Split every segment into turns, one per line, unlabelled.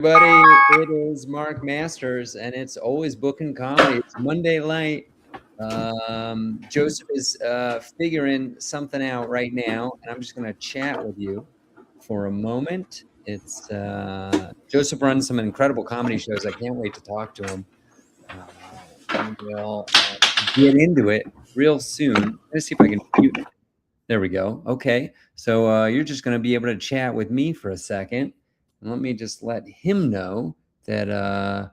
Everybody, it is Mark Masters, and it's Always Bookin Comedy. It's Monday night. Joseph is figuring something out right now, and I'm just going to chat with you for a moment. It's Joseph runs some incredible comedy shows. I can't wait to talk to him. And we'll get into it real soon. Let's see if I can mute it. There we go. Okay, so you're just going to be able to chat with me for a second. And let me just let him know that I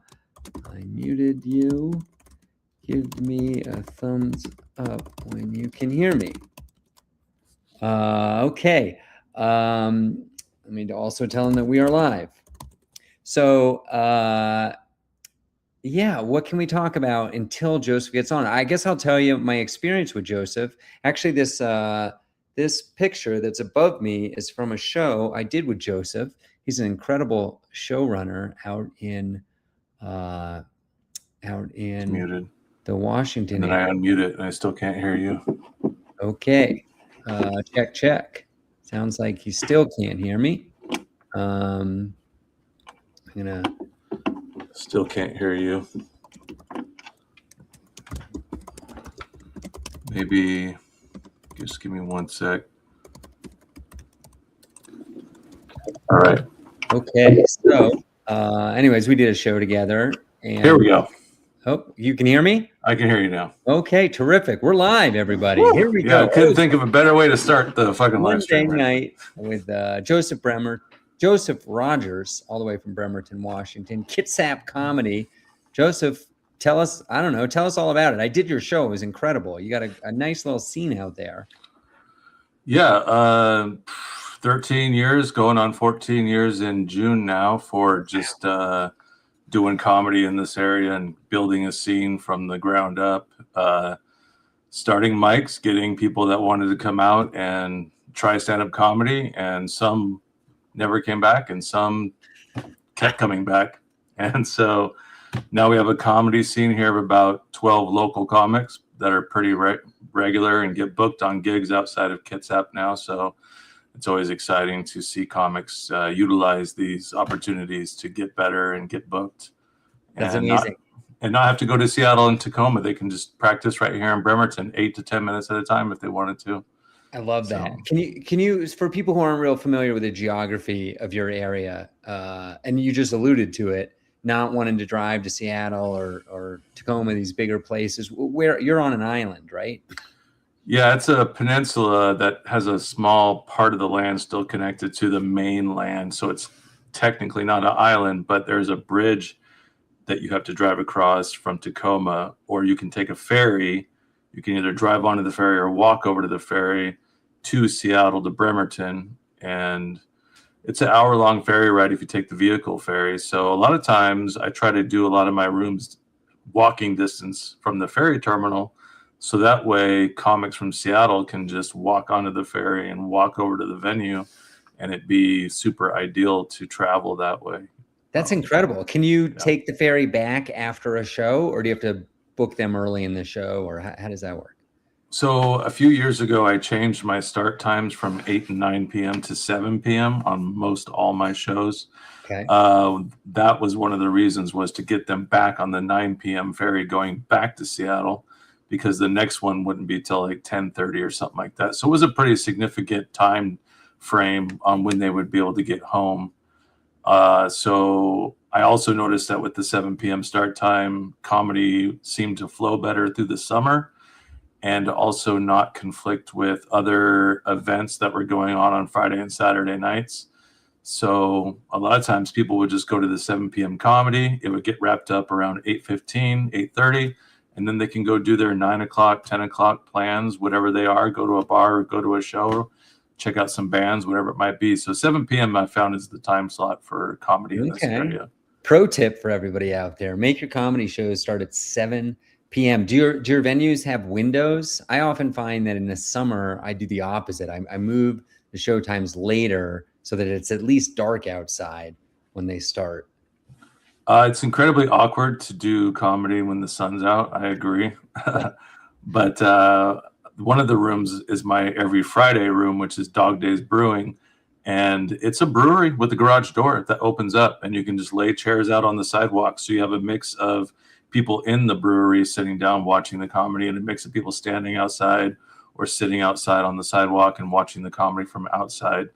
muted you. Give me a thumbs up when you can hear me. Okay. Let me also tell him that we are live. So, yeah, what can we talk about until Joseph gets on? I guess I'll tell you my experience with Joseph. Actually, this picture that's above me is from a show I did with Joseph. He's an incredible showrunner out in
muted.
The Washington
area. And then I unmute it, and I still can't hear you.
Okay, check. Sounds like he still can't hear me. I'm gonna.
Still can't hear you. Maybe just give me 1 sec. All right.
Okay, so anyways, we did a show together. And
here we go.
Oh, you can hear me?
I can hear you now.
Okay, terrific. We're live, everybody.
Woo!
Here we
go.
I
couldn't think of a better way to start the fucking live stream.
Monday night with Joseph Rogers, all the way from Bremerton, Washington. Kitsap Comedy. Joseph, tell us all about it. I did your show. It was incredible. You got a nice little scene out there.
Yeah, 13 years, going on 14 years in June now for just doing comedy in this area and building a scene from the ground up. Starting mics, getting people that wanted to come out and try stand-up comedy, and some never came back and some kept coming back. And so now we have a comedy scene here of about 12 local comics that are pretty regular and get booked on gigs outside of Kitsap now. So it's always exciting to see comics utilize these opportunities to get better and get booked.
That's amazing.
Not have to go to Seattle and Tacoma. They can just practice right here in Bremerton, 8 to 10 minutes at a time if they wanted to.
I love that. Can you, for people who aren't real familiar with the geography of your area, and you just alluded to it, not wanting to drive to Seattle or Tacoma, these bigger places, where you're on an island, right?
Yeah, it's a peninsula that has a small part of the land still connected to the mainland. So it's technically not an island, but there's a bridge that you have to drive across from Tacoma, or you can take a ferry. You can either drive onto the ferry or walk over to the ferry to Seattle to Bremerton. And it's an hour-long ferry ride if you take the vehicle ferry. So a lot of times I try to do a lot of my rooms walking distance from the ferry terminal. So that way comics from Seattle can just walk onto the ferry and walk over to the venue, and it'd be super ideal to travel that way.
That's incredible. Can you take the ferry back after a show, or do you have to book them early in the show, or how does that work?
So a few years ago, I changed my start times from 8 and 9 p.m. to 7 p.m. on most all my shows.
Okay.
That was one of the reasons, was to get them back on the 9 p.m. ferry going back to Seattle, because the next one wouldn't be till like 10:30 or something like that. So it was a pretty significant time frame on when they would be able to get home. So I also noticed that with the 7 p.m. start time, comedy seemed to flow better through the summer and also not conflict with other events that were going on Friday and Saturday nights. So a lot of times people would just go to the 7 p.m. comedy. It would get wrapped up around 8:15, 8:30, and then they can go do their 9 o'clock, 10 o'clock plans, whatever they are, go to a bar, or go to a show, check out some bands, whatever it might be. So 7 p.m. I found is the time slot for comedy in this area.
Pro tip for everybody out there: make your comedy shows start at 7 p.m. Do your venues have windows? I often find that in the summer I do the opposite. I move the show times later so that it's at least dark outside when they start.
It's incredibly awkward to do comedy when the sun's out. I agree. But one of the rooms is my every Friday room, which is Dog Days Brewing. And it's a brewery with a garage door that opens up, and you can just lay chairs out on the sidewalk. So you have a mix of people in the brewery sitting down watching the comedy, and a mix of people standing outside or sitting outside on the sidewalk and watching the comedy from outside.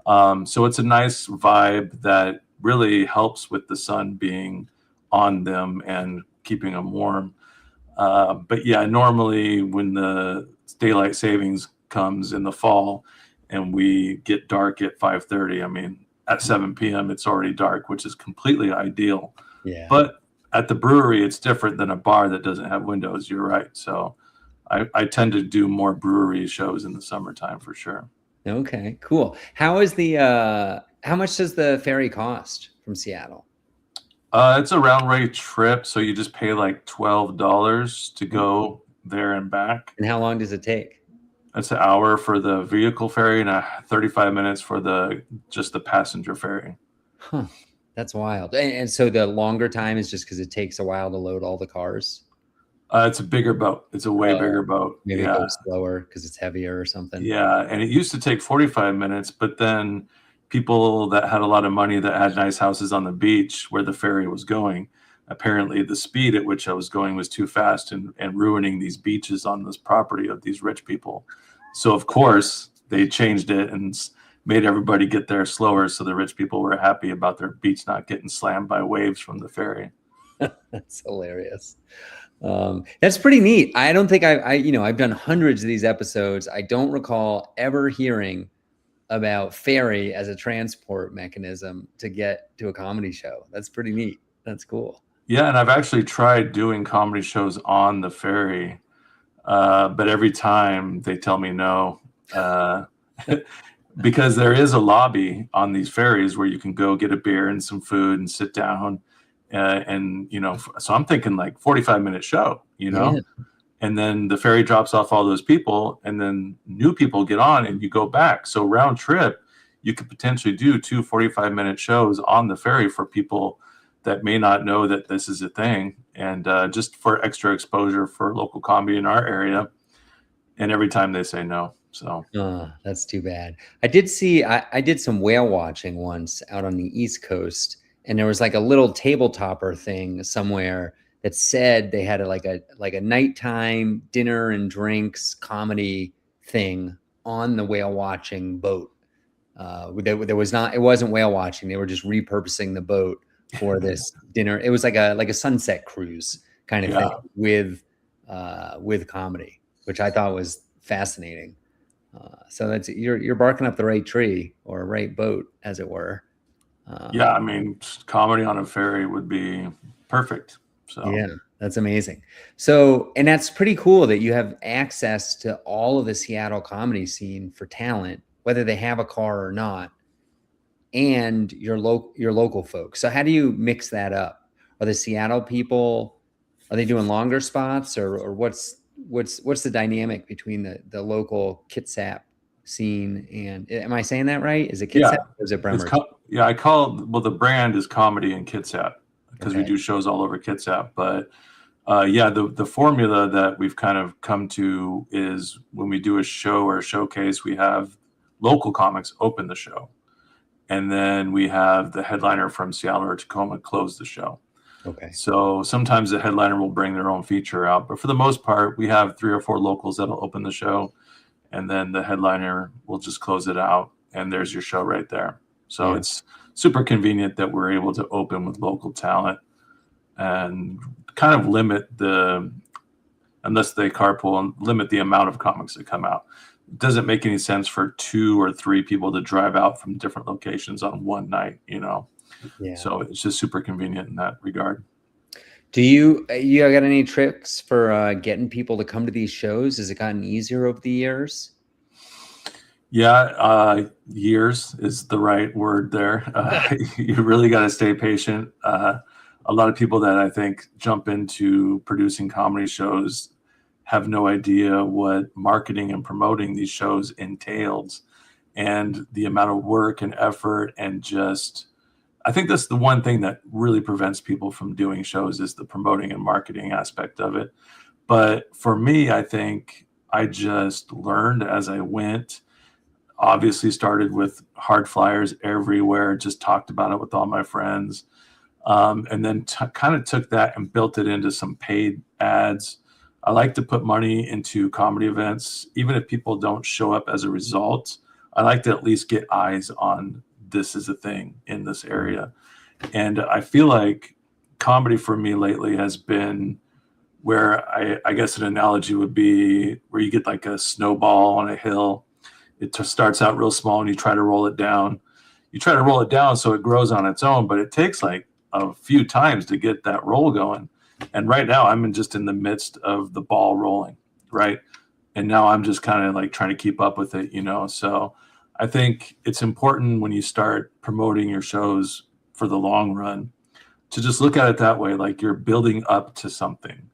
So it's a nice vibe that really helps with the sun being on them and keeping them warm. But yeah, normally when the daylight savings comes in the fall and we get dark at 5:30, I mean, at 7 p.m. it's already dark, which is completely ideal.
Yeah.
But at the brewery, it's different than a bar that doesn't have windows. You're right. So I tend to do more brewery shows in the summertime for sure.
Okay, cool. How much does the ferry cost from Seattle?
It's a round rate trip, so you just pay like $12 to go there and back.
And how long does it take?
That's an hour for the vehicle ferry and 35 minutes for just the passenger ferry.
Huh, that's wild. And so the longer time is just because it takes a while to load all the cars?
It's a bigger boat. It's a way bigger boat.
Maybe it goes slower because it's heavier or something.
Yeah, and it used to take 45 minutes, but then people that had a lot of money that had nice houses on the beach where the ferry was going, apparently the speed at which I was going was too fast and ruining these beaches on this property of these rich people. So of course they changed it and made everybody get there slower, so the rich people were happy about their beach not getting slammed by waves from the ferry.
That's hilarious. That's pretty neat. I don't think I've done hundreds of these episodes. I don't recall ever hearing about ferry as a transport mechanism to get to a comedy show. That's pretty neat. That's cool.
Yeah, and I've actually tried doing comedy shows on the ferry, but every time they tell me no, because there is a lobby on these ferries where you can go get a beer and some food and sit down. And, so I'm thinking like 45-minute show,
Yeah.
and then the ferry drops off all those people and then new people get on and you go back. So round trip, you could potentially do 2 45-minute shows on the ferry for people that may not know that this is a thing, and just for extra exposure for local comedy in our area. And every time they say no. So
that's too bad. I did see, I did some whale watching once out on the East Coast, and there was like a little tabletopper thing somewhere that said they had like a nighttime dinner and drinks comedy thing on the whale watching boat. It wasn't whale watching. They were just repurposing the boat for this dinner. It was like a sunset cruise kind of thing with comedy, which I thought was fascinating. So that's you're barking up the right tree, or right boat, as it were.
Yeah, I mean, comedy on a ferry would be perfect. So
yeah, that's amazing. So, and that's pretty cool that you have access to all of the Seattle comedy scene for talent, whether they have a car or not, and your local folks. So how do you mix that up? Are the Seattle people, are they doing longer spots, or what's the dynamic between the local Kitsap scene and, am I saying that right? Is it Kitsap or is it Bremerton?
The brand is Comedy in Kitsap, because we do shows all over Kitsap. But the formula that we've kind of come to is when we do a show or a showcase, we have local comics open the show, and then we have the headliner from Seattle or Tacoma close the show.
Okay.
So sometimes the headliner will bring their own feature out, but for the most part, we have 3 or 4 locals that'll open the show, and then the headliner will just close it out, and there's your show right there. So it's super convenient that we're able to open with local talent and kind of unless they carpool, and limit the amount of comics that come out. It doesn't make any sense for 2 or 3 people to drive out from different locations on one night, Yeah. So it's just super convenient in that regard.
Do you got any tricks for getting people to come to these shows? Has it gotten easier over the years?
Yeah, years is the right word there. You really got to stay patient. A lot of people that I think jump into producing comedy shows have no idea what marketing and promoting these shows entails, and the amount of work and effort, and just, I think that's the one thing that really prevents people from doing shows, is the promoting and marketing aspect of it. But for me, I think I just learned as I went. obviously started with hard flyers everywhere, just talked about it with all my friends. And then kind of took that and built it into some paid ads. I like to put money into comedy events, even if people don't show up as a result. I like to at least get eyes on this is a thing in this area. And I feel like comedy for me lately has been where I guess an analogy would be where you get like a snowball on a hill. It starts out real small and you try to roll it down. You try to roll it down so it grows on its own, but it takes like a few times to get that roll going. And right now I'm just in the midst of the ball rolling, right? And now I'm just kind of like trying to keep up with it, you know? So I think it's important when you start promoting your shows for the long run to just look at it that way, like you're building up to something.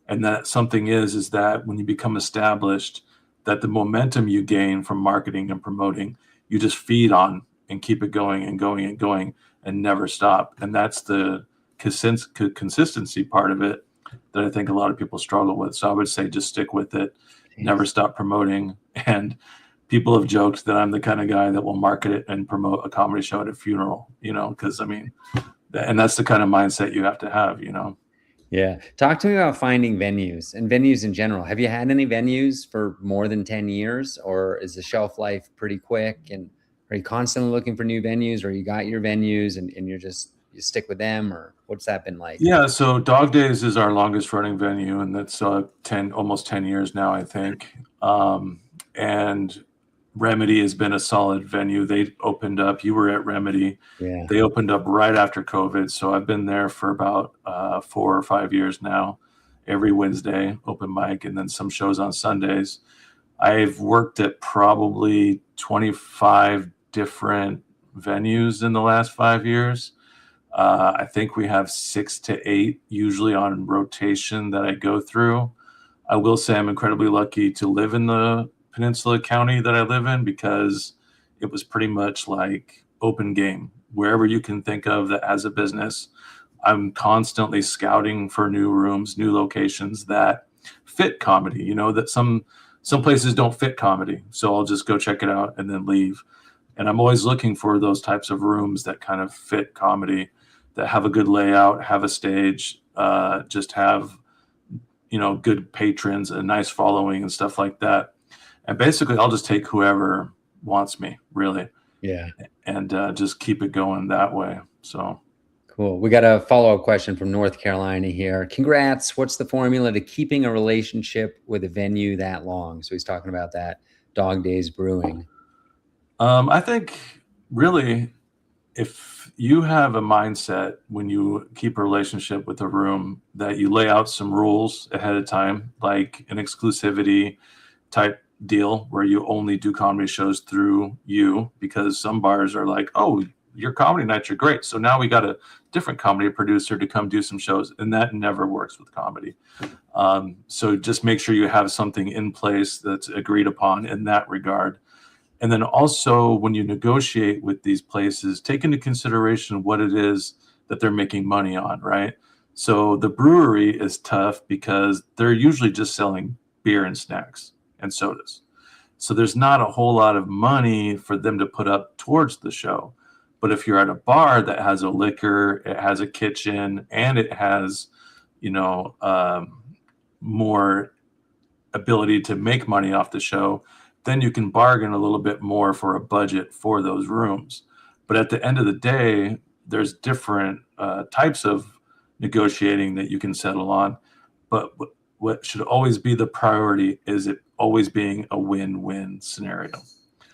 And that something is that when you become established, that the momentum you gain from marketing and promoting, you just feed on and keep it going and going and going and never stop. And that's the consistency part of it that I think a lot of people struggle with. So I would say just stick with it, never stop promoting. And people have joked that I'm the kind of guy that will market it and promote a comedy show at a funeral, you know, because I mean, and that's the kind of mindset you have to have, you know.
Yeah. Talk to me about finding venues and venues in general. Have you had any venues for more than 10 years, or is the shelf life pretty quick? And are you constantly looking for new venues, or you got your venues and you stick with them, or what's that been like?
Yeah, so Dog Days is our longest running venue, and that's almost 10 years now, I think. And Remedy has been a solid venue. They opened up, you were at Remedy.
Yeah.
They opened up right after COVID. So I've been there for about 4 or 5 years now, every Wednesday, open mic, and then some shows on Sundays. I've worked at probably 25 different venues in the last 5 years. I think we have 6 to 8 usually on rotation that I go through. I will say I'm incredibly lucky to live in the Peninsula County that I live in because it was pretty much like open game. Wherever you can think of that has a business, I'm constantly scouting for new rooms, new locations that fit comedy. You know, that some places don't fit comedy. So I'll just go check it out and then leave. And I'm always looking for those types of rooms that kind of fit comedy, that have a good layout, have a stage, just have, you know, good patrons, a nice following and stuff like that. And basically I'll just take whoever wants me, really.
Yeah.
And just keep it going that way. So
cool. We got a follow-up question from North Carolina here. Congrats. What's the formula to keeping a relationship with a venue that long? So he's talking about that Dog Days Brewing.
I think really if you have a mindset when you keep a relationship with a room that you lay out some rules ahead of time, like an exclusivity type deal where you only do comedy shows through you, because some bars are like, oh, your comedy nights are great, so now we got a different comedy producer to come do some shows, and that never works with comedy. So just make sure you have something in place that's agreed upon in that regard. And then also when you negotiate with these places, take into consideration what it is that they're making money on, right? So the brewery is tough because they're usually just selling beer and snacks and sodas. So there's not a whole lot of money for them to put up towards the show. But if you're at a bar that has a liquor, it has a kitchen, and it has, you know, more ability to make money off the show, then you can bargain a little bit more for a budget for those rooms. But at the end of the day, there's different types of negotiating that you can settle on. But what should always be the priority is it always being a win-win scenario.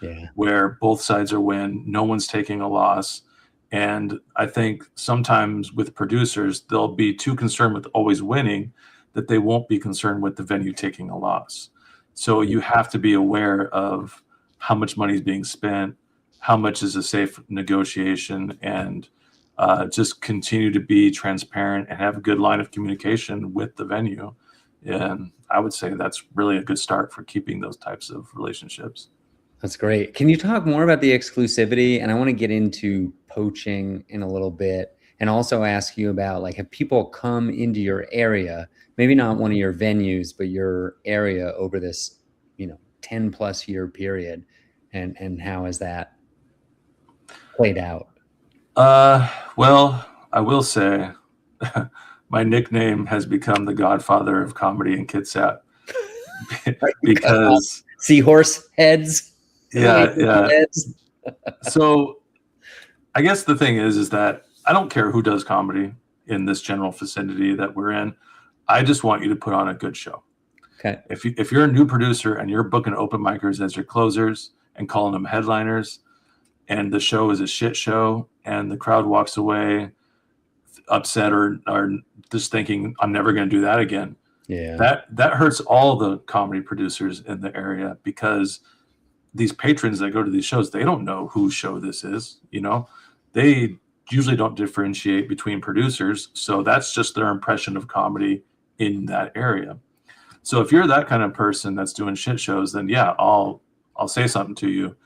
Yeah.
Where both sides are win, no one's taking a loss. And I think sometimes with producers, they'll be too concerned with always winning that they won't be concerned with the venue taking a loss. So you have to be aware of how much money is being spent, how much is a safe negotiation, and just continue to be transparent and have a good line of communication with the venue. And I would say that's really a good start for keeping those types of relationships.
That's great. Can you talk more about the exclusivity? And I want to get into poaching in a little bit, and also ask you about, like, have people come into your area, maybe not one of your venues, but your area over this, 10 plus year period? and how has that played out?
Well, I will say my nickname has become the Godfather of comedy in Kitsap because
Seahorse heads.
yeah.
Heads.
So I guess the thing is that I don't care who does comedy in this general vicinity that we're in. I just want you to put on a good show.
Okay.
If you're a new producer and you're booking open micers as your closers and calling them headliners, and the show is a shit show, and the crowd walks away upset or just thinking, I'm never going to do that again.
Yeah.
That hurts all the comedy producers in the area, because these patrons that go to these shows, they don't know whose show this is. They usually don't differentiate between producers. So that's just their impression of comedy in that area. So if you're that kind of person that's doing shit shows, then yeah, I'll say something to you.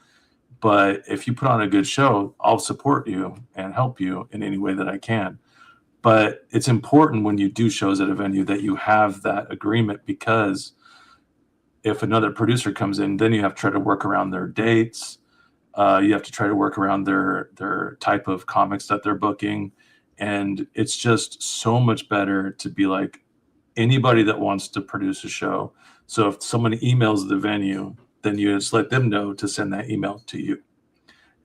But if you put on a good show, I'll support you and help you in any way that I can. But it's important when you do shows at a venue that you have that agreement, because if another producer comes in, then you have to try to work around their dates. You have to try to work around their type of comics that they're booking. And it's just so much better to be like anybody that wants to produce a show. So if someone emails the venue, then you just let them know to send that email to you.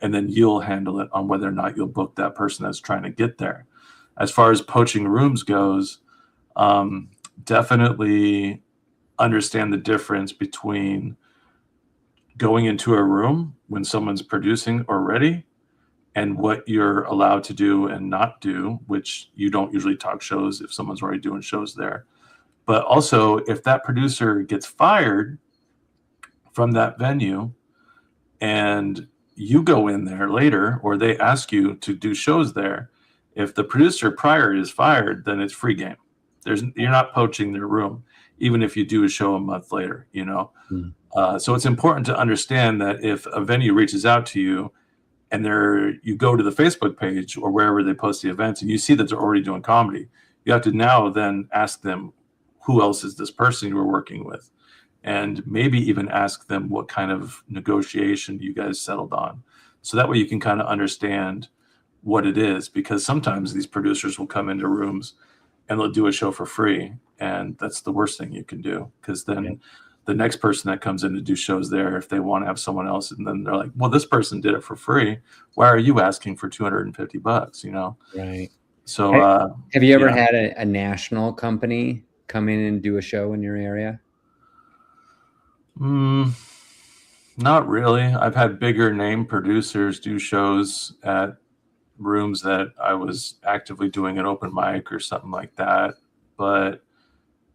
And then you'll handle it on whether or not you'll book that person that's trying to get there. As far as poaching rooms goes, definitely understand the difference between going into a room when someone's producing already and what you're allowed to do and not do, which you don't usually talk shows if someone's already doing shows there. But also, if that producer gets fired from that venue and you go in there later, or they ask you to do shows there, if the producer prior is fired, then it's free game. You're not poaching their room, even if you do a show a month later, So it's important to understand that if a venue reaches out to you and you go to the Facebook page or wherever they post the events and you see that they're already doing comedy, you have to now then ask them, who else is this person you were working with? And maybe even ask them what kind of negotiation you guys settled on. So that way you can kind of understand what it is, because sometimes these producers will come into rooms and they'll do a show for free. And that's the worst thing you can do, because then the next person that comes in to do shows there, if they want to have someone else, and then they're like, well, this person did it for free. Why are you asking for $250,
Right.
So
have you ever had a national company come in and do a show in your area?
Not really. I've had bigger name producers do shows at rooms that I was actively doing an open mic or something like that, but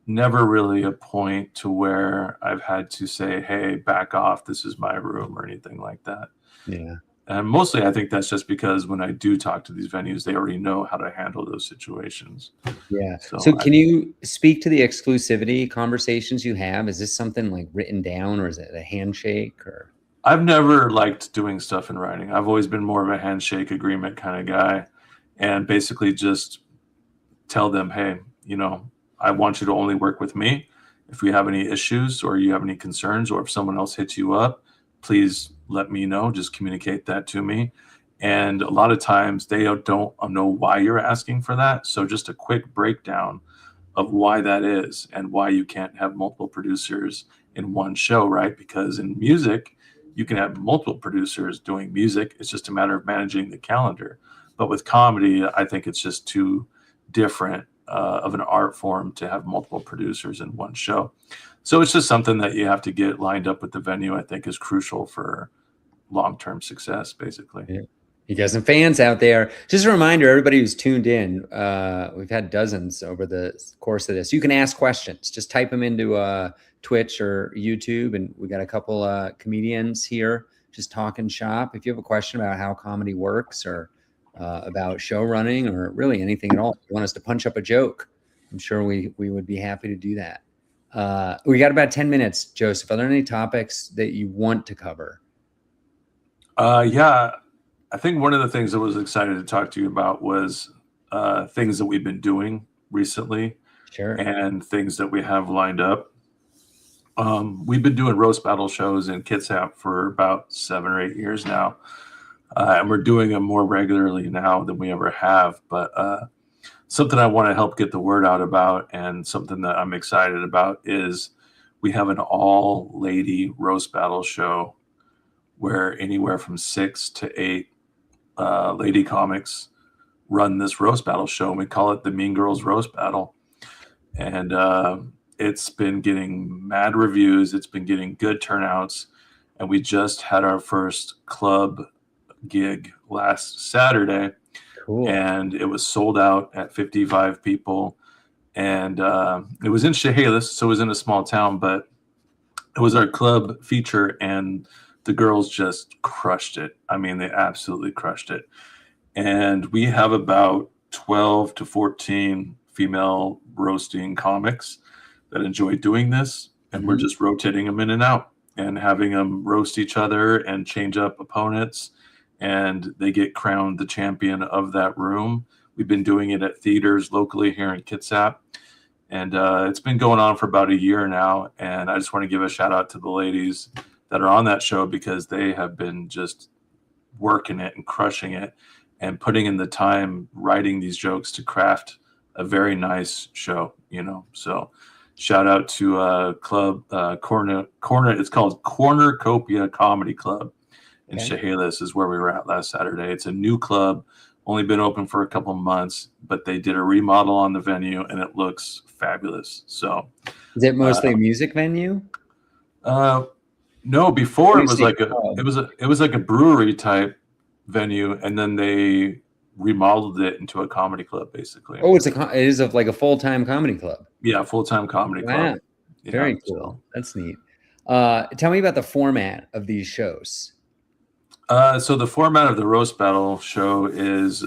never really a point to where I've had to say, hey, back off, this is my room, or anything like that.
Yeah.
And mostly I think that's just because when I do talk to these venues, they already know how to handle those situations.
Yeah. So can you speak to the exclusivity conversations you have? Is this something like written down, or is it a handshake? Or
I've never liked doing stuff in writing. I've always been more of a handshake agreement kind of guy, and basically just tell them, hey, I want you to only work with me. If we have any issues or you have any concerns, or if someone else hits you up, please let me know. Just communicate that to me. And a lot of times they don't know why you're asking for that. So just a quick breakdown of why that is and why you can't have multiple producers in one show, right? Because in music, you can have multiple producers doing music. It's just a matter of managing the calendar. But with comedy, I think it's just too different of an art form to have multiple producers in one show. So it's just something that you have to get lined up with the venue, I think is crucial for long-term success, basically.
Yeah. You guys and fans out there, just a reminder, everybody who's tuned in, we've had dozens over the course of this. You can ask questions. Just type them into Twitch or YouTube, and we got a couple comedians here just talking shop. If you have a question about how comedy works, or about show running, or really anything at all, if you want us to punch up a joke, I'm sure we would be happy to do that. We got about 10 minutes, Joseph. Are there any topics that you want to cover?
Yeah, I think one of the things I was excited to talk to you about was things that we've been doing recently.
Sure.
And things that we have lined up. We've been doing roast battle shows in Kitsap for about 7 or 8 years now. And we're doing them more regularly now than we ever have. But something I want to help get the word out about, and something that I'm excited about, is we have an all-lady roast battle show where anywhere from 6 to 8 lady comics run this roast battle show. And we call it the Mean Girls Roast Battle. And it's been getting mad reviews. It's been getting good turnouts. And we just had our first club gig last Saturday.
Cool.
And it was sold out at 55 people. And it was in Chehalis, so it was in a small town, but it was our club feature, and the girls just crushed it. I mean, they absolutely crushed it. And we have about 12 to 14 female roasting comics that enjoy doing this. And we're just rotating them in and out and having them roast each other and change up opponents. And they get crowned the champion of that room. We've been doing it at theaters locally here in Kitsap. And it's been going on for about a year now. And I just want to give a shout out to the ladies that are on that show, because they have been just working it and crushing it and putting in the time writing these jokes to craft a very nice show, you know. So shout out to Club Corner. It's called Cornucopia Comedy Club in Chehalis is where we were at last Saturday. It's a new club, only been open for a couple months, but they did a remodel on the venue and it looks fabulous. So
is it mostly a music venue?
No, before it was like it was like a brewery type venue, and then they remodeled it into a comedy club, basically.
Oh, it is like a full-time comedy club.
Yeah, full-time comedy club.
Very cool. So. That's neat. Tell me about the format of these shows.
So the format of the roast battle show is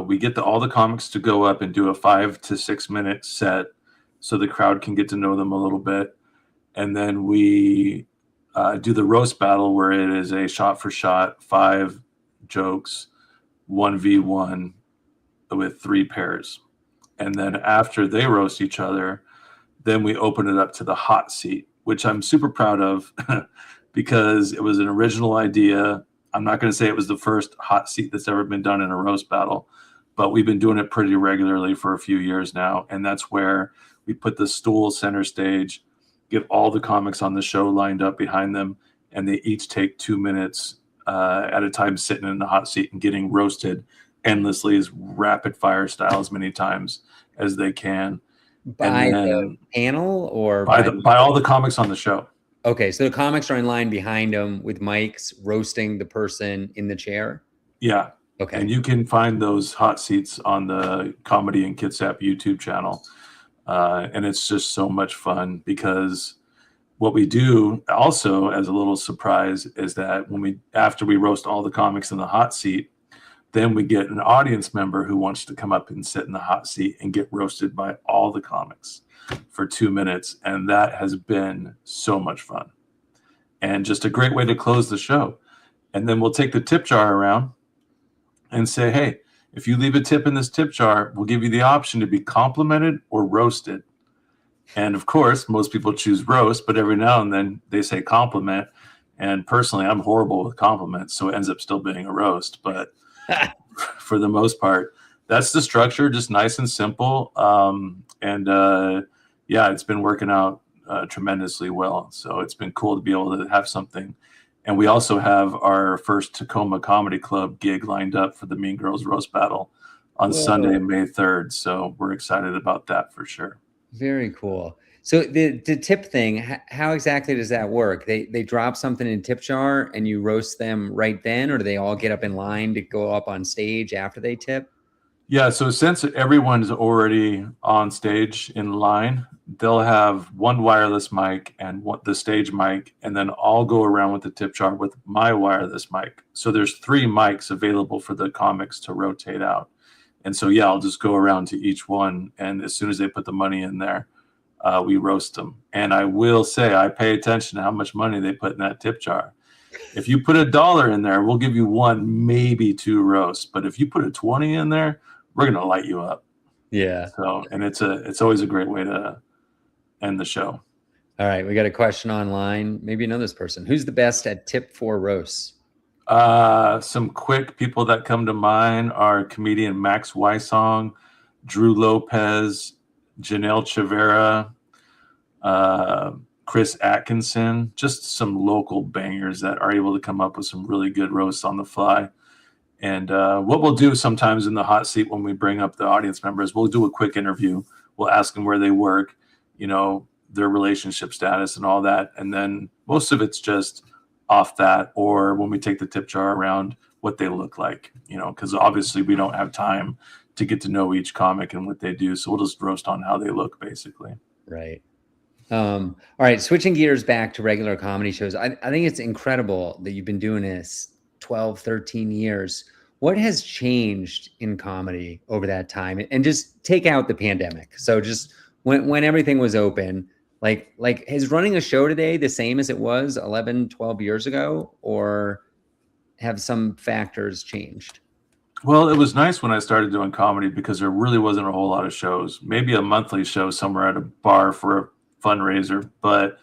we get all the comics to go up and do a 5 to 6 minute set so the crowd can get to know them a little bit. And then we do the roast battle, where it is a shot for shot, 5 jokes, 1v1 with 3 pairs. And then after they roast each other, then we open it up to the hot seat, which I'm super proud of because it was an original idea. I'm not going to say it was the first hot seat that's ever been done in a roast battle, but we've been doing it pretty regularly for a few years now. And that's where we put the stool center stage, get all the comics on the show lined up behind them, and they each take 2 minutes at a time sitting in the hot seat and getting roasted endlessly, as rapid fire style, as many times as they can.
By the panel or
by all the comics on the show.
Okay, so the comics are in line behind them with mics roasting the person in the chair?
Yeah.
Okay.
And you can find those hot seats on the Comedy in Kitsap YouTube channel. And it's just so much fun, because what we do also as a little surprise is that after we roast all the comics in the hot seat, then we get an audience member who wants to come up and sit in the hot seat and get roasted by all the comics for 2 minutes. And that has been so much fun and just a great way to close the show. And then we'll take the tip jar around and say, hey, if you leave a tip in this tip jar, we'll give you the option to be complimented or roasted. And of course, most people choose roast, but every now and then they say compliment. And personally, I'm horrible with compliments, so it ends up still being a roast. But for the most part, that's the structure, just nice and simple. Yeah, it's been working out tremendously well. So it's been cool to be able to have something. And we also have our first Tacoma Comedy Club gig lined up for the Mean Girls Roast Battle on Sunday, May 3rd. So we're excited about that for sure.
Very cool. So the tip thing, how exactly does that work? They drop something in a tip jar and you roast them right then, or do they all get up in line to go up on stage after they tip?
Yeah, so since everyone's already on stage in line, they'll have one wireless mic and the stage mic, and then I'll go around with the tip jar with my wireless mic. So there's 3 mics available for the comics to rotate out. And so, yeah, I'll just go around to each one, and as soon as they put the money in there, we roast them. And I will say I pay attention to how much money they put in that tip jar. If you put $1 in there, we'll give you 1, maybe 2 roasts. But if you put a 20 in there, we're gonna light you up.
Yeah.
So, and it's always a great way to end the show.
All right, we got a question online. Maybe you know this person. Who's the best at tip for roasts?
Some quick people that come to mind are comedian Max Wysong, Drew Lopez, Janelle Chavera, uh, Chris Atkinson, just some local bangers that are able to come up with some really good roasts on the fly. And what we'll do sometimes in the hot seat when we bring up the audience members, we'll do a quick interview. We'll ask them where they work, their relationship status and all that. And then most of it's just off that, or when we take the tip jar around, what they look like, because obviously we don't have time to get to know each comic and what they do. So we'll just roast on how they look, basically.
Right. All right, switching gears back to regular comedy shows. I think it's incredible that you've been doing this 12, 13 years. What has changed in comedy over that time? And just take out the pandemic. So just when everything was open, like is running a show today the same as it was 11, 12 years ago, or have some factors changed?
Well, it was nice when I started doing comedy because there really wasn't a whole lot of shows. Maybe a monthly show somewhere at a bar for a fundraiser, but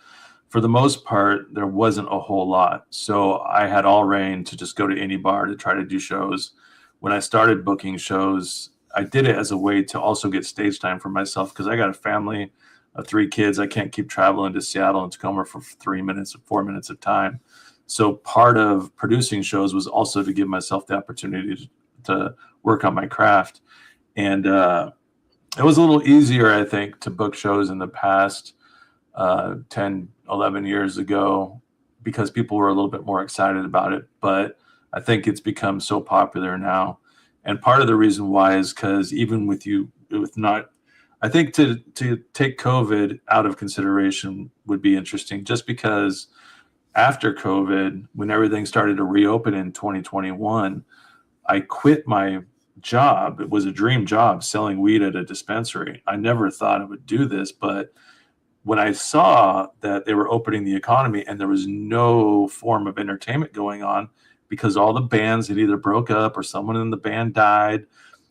for the most part, there wasn't a whole lot. So I had all reign to just go to any bar to try to do shows. When I started booking shows, I did it as a way to also get stage time for myself because I got a family of 3 kids. I can't keep traveling to Seattle and Tacoma for 3 minutes or 4 minutes of time. So part of producing shows was also to give myself the opportunity to work on my craft. And it was a little easier, I think, to book shows in the past 10, 11 years ago because people were a little bit more excited about it. But I think it's become so popular now. And part of the reason why is because even I think to take COVID out of consideration would be interesting, just because after COVID, when everything started to reopen in 2021, I quit my job. It was a dream job, selling weed at a dispensary. I never thought I would do this, but when I saw that they were opening the economy and there was no form of entertainment going on because all the bands had either broke up or someone in the band died,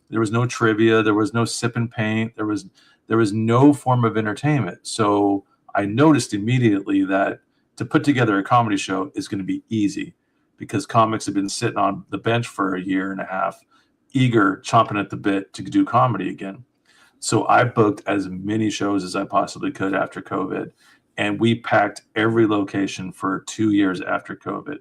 there was no trivia, there was no sip and paint, there was no form of entertainment. So I noticed immediately that to put together a comedy show is going to be easy because comics have been sitting on the bench for a year and a half, eager, chomping at the bit to do comedy again. So I booked as many shows as I possibly could after COVID, and we packed every location for 2 years after COVID.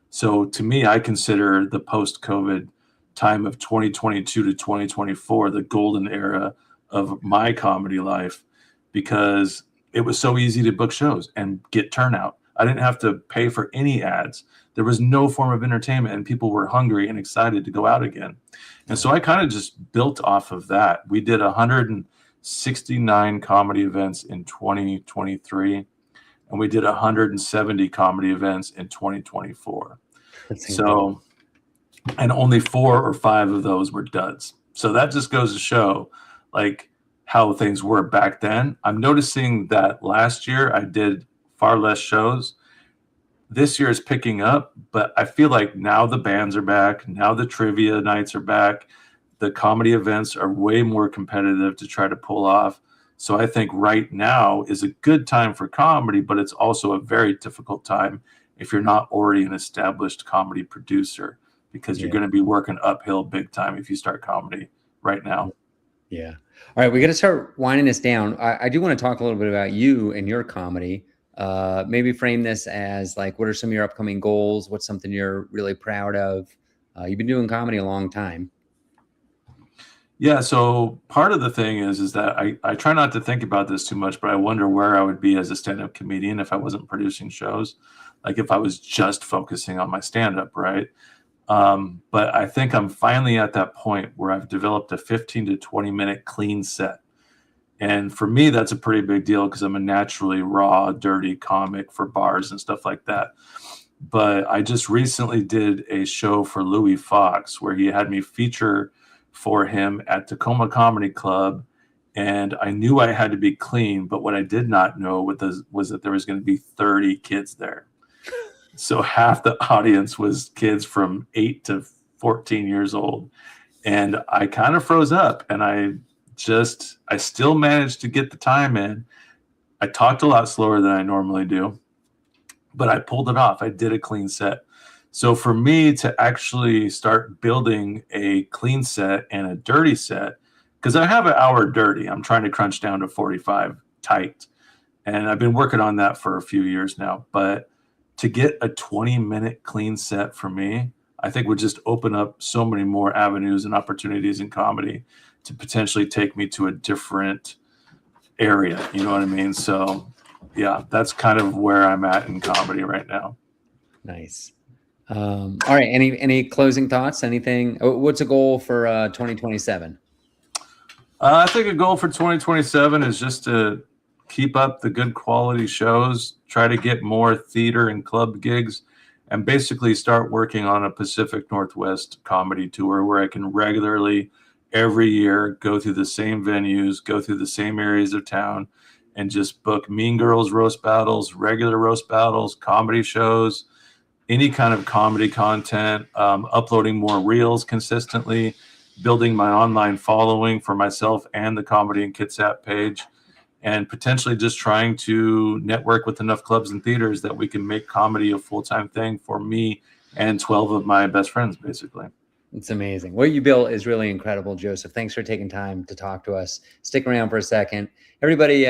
So to me, I consider the post-COVID time of 2022 to 2024 the golden era of my comedy life because it was so easy to book shows and get turnout. I didn't have to pay for any ads. There was no form of entertainment, and people were hungry and excited to go out again. And so I kind of just built off of that. We did 169 comedy events in 2023, and we did 170 comedy events in 2024. So, and only 4 or 5 of those were duds. So that just goes to show like how things were back then. I'm noticing that last year I did far less shows. This year is picking up, but I feel like now the bands are back. Now the trivia nights are back. The comedy events are way more competitive to try to pull off. So I think right now is a good time for comedy, but it's also a very difficult time if you're not already an established comedy producer because you're going to be working uphill big time if you start comedy right now.
Yeah. All right, we got to start winding this down. I do want to talk a little bit about you and your comedy. Maybe frame this as like, what are some of your upcoming goals? What's something you're really proud of? You've been doing comedy a long time.
Yeah, so part of the thing is that I try not to think about this too much, but I wonder where I would be as a stand-up comedian if I wasn't producing shows, like if I was just focusing on my stand-up, right? But I think I'm finally at that point where I've developed a 15 to 20 minute clean set. And for me, that's a pretty big deal because I'm a naturally raw, dirty comic for bars and stuff like that. But I just recently did a show for Louis Fox where he had me feature for him at Tacoma Comedy Club. And I knew I had to be clean, but what I did not know was that there was going to be 30 kids there. So half the audience was kids from 8 to 14 years old. And I kind of froze up and I still managed to get the time in. I talked a lot slower than I normally do, but I pulled it off. I did a clean set. So for me to actually start building a clean set and a dirty set, because I have an hour dirty, I'm trying to crunch down to 45 tight. And I've been working on that for a few years now. But to get a 20-minute clean set for me, I think would just open up so many more avenues and opportunities in comedy to potentially take me to a different area. You know what I mean? So yeah, that's kind of where I'm at in comedy right now.
Nice. All right. Any closing thoughts? Anything? What's a goal for 2027?
I think a goal for 2027 is just to keep up the good quality shows, try to get more theater and club gigs, and basically start working on a Pacific Northwest comedy tour where I can regularly, every year, go through the same venues, go through the same areas of town, and just book Mean Girls roast battles, regular roast battles, comedy shows, any kind of comedy content, uploading more reels consistently, building my online following for myself and the Comedy and Kitsap page, and potentially just trying to network with enough clubs and theaters that we can make comedy a full-time thing for me and 12 of my best friends, basically.
It's amazing. What you built is really incredible, Joseph. Thanks for taking time to talk to us. Stick around for a second. Everybody,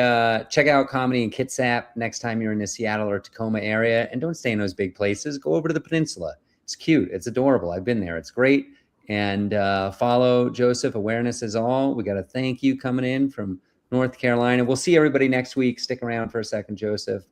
check out Comedy and Kitsap next time you're in the Seattle or Tacoma area. And don't stay in those big places. Go over to the peninsula. It's cute. It's adorable. I've been there. It's great. And follow Joseph. Awareness is all. We got to thank you coming in from North Carolina. We'll see everybody next week. Stick around for a second, Joseph.